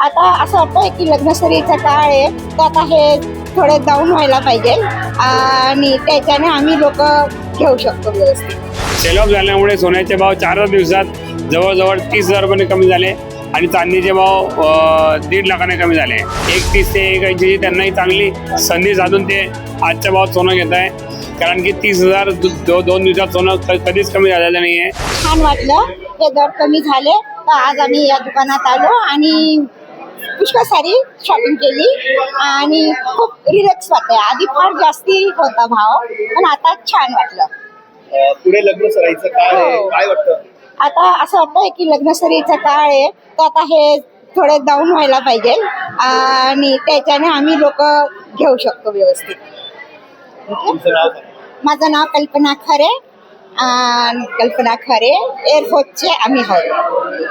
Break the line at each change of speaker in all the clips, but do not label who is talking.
आता असं वाटतंय की लग्नसरीचा काळ आहे, तर आता हे थोडे डाऊन व्हायला पाहिजे आणि त्याच्याने आम्ही लोक घेऊ शकतो व्यवस्थित.
सेल ऑफ झाल्यामुळे सोन्याचे भाव 4 दिवसात जवळजवळ 30,000 रुपये कमी झाले आणि चांदीचे भाव 1.5 लाखाने कमी झाले. 1.30 ते 1.80 त्यांनाही चांगली संधी साधून ते आजच्या भावात सोनं घेत आहे, कारण की 30,000 दोन दिवसात सोनं कधीच कमी झालेलं नाही आहे.
छान वाटलं, ते दर कमी झाले तर आज आम्ही या दुकानात आलो आणि पुष्कळ सारी शॉपिंग केली आणि खूप रिलॅक्स वाटतंय. आधी फार जास्ती होता भाव, पण आता छान वाटलं.
पुढे लग्न सराईचं काळ आहे, काय वाटतं?
आता असं वाटतंय की लग्नसरीचा काळ आहे, तर आता हे थोडे डाऊन व्हायला पाहिजे आणि त्याच्याने आम्ही लोक घेऊ शकतो व्यवस्थित.
तुमचं नाव काय?
माझं नाव कल्पना खरे. कल्पना खरे, एअरफोर्सचे आम्ही आहोत.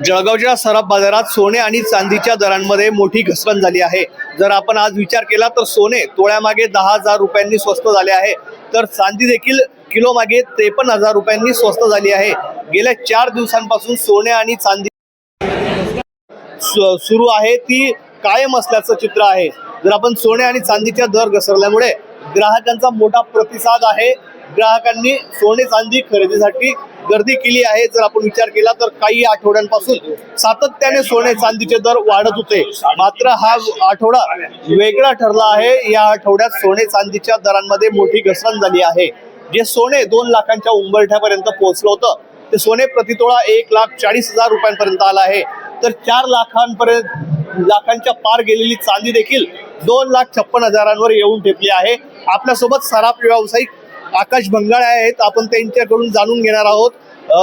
जळगावच्या सराफ बाजारात सोने आणि चांदीच्या दरांमध्ये मोठी घसरण झाली आहे. जर आपण आज विचार केला तर सोने तोळ्यामागे 10,000 रुपयांनी स्वस्त झाले आहे, तर चांदी देखील किलो मागे 53,000 रुपयांनी स्वस्त झाली आहे. गेल्या 4 दिवसांपासून सोने आणि चांदी सुरू आहे ती कायम असल्याचं चित्र आहे. जर आपण सोने आणि चांदीच्या दर घसरल्यामुळे ग्राहकांचा मोठा प्रतिसाद आहे. ग्राहकांनी सोने चांदी खरेदीसाठी गर्दी केली आहे. जर आपण विचार केला तर काही आठवड्यांपासून सातत्याने सोने चांदीचे दर वाढत होते, मात्र हा आठवडा वेगळा ठरला आहे. या आठवड्यात सोने चांदीच्या दरांमध्ये मोठी घसरण झाली आहे. जे सोने 2 लाखांच्या उंबरठ्यापर्यंत पोहोचलं होतं, ते सोने प्रतितोळा 1,40,000 रुपयांपर्यंत आलं आहे. तर 4 लाखांच्या पार गेलेली चांदी देखील 2,56,000 येऊन ठेपली आहे. आपल्यासोबत सराफ व्यावसायिक आकाश भंगाळे आहेत, आपण त्यांच्याकडून जाणून घेणार आहोत.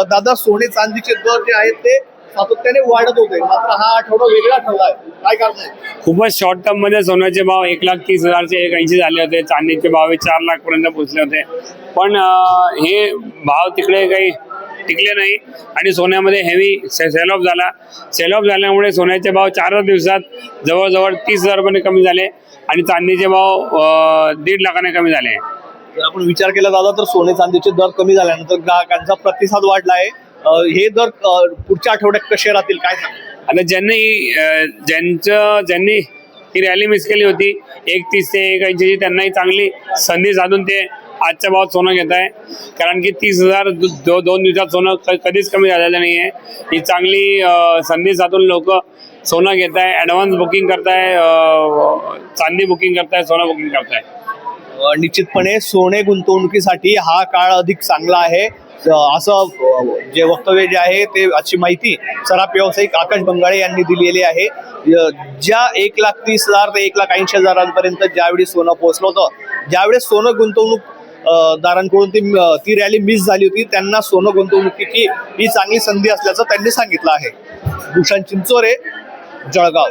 दादा, सोने चांदीचे दर जे आहेत ते सातत्याने वाढत होते, मात्र हा आठवडा वेगळा ठरला आहे, काय कारण आहे?
खूपच शॉर्ट टर्म मध्ये सोन्याचे भाव 1,30,000 चे 180 झाले होते. चांदीचे भाव 4 लाख पर्यंत पोहोचले होते, पण हे भाव तिकडे काही टिकले नाही आणि सोन्यामध्ये हेवी सेल ऑफ झाला. सेल ऑफ झाल्यामुळे सोन्याचे भाव 4 दिवसात जवळजवळ 30,000 रुपये कमी झाले आणि चांदीचे भाव 1.5 लाखाने कमी झाले.
जर आपण विचार केला दादा तर सोने चांदीचे दर कमी झाल्यानंतर ग्राहकांचा प्रतिसाद वाढला आहे. हे दर पुढच्या आठवड्यात कसे राहतील, काय सांगा?
आता ज्यांनी ही रॅली मिस केली होती 1.30 ते 180, त्यांनाही चांगली संधी साधून ते आजच्या भावात सोनं घेत आहे, कारण की 30,000 दोन दिवसात सोनं कधीच कमी झालेलं नाही आहे. ही चांगली संधी साधून लोक सोनं घेत आहे, ॲडव्हान्स बुकिंग करताय, चांदी बुकिंग करताय, सोनं बुकिंग करताय.
निश्चितपणे सोने गुंतवणुकीसाठी हा काळ अधिक चांगला आहे, असं जे वक्तव्य जे आहे ते अशी माहिती सराफ व्यावसायिक आकाश भंगाळे यांनी दिलेली आहे. ज्या 1,30,000 ते 1,80,000 ज्यावेळी सोनं पोहोचलं होतं, ज्यावेळेस सोनं गुंतवणूक दारांकडून ती रॅली मिस झाली होती, त्यांना सोनं गुंतवणुकीची ही चांगली संधी असल्याचं त्यांनी सांगितलं आहे. भूषण चिंचोरे, जळगाव.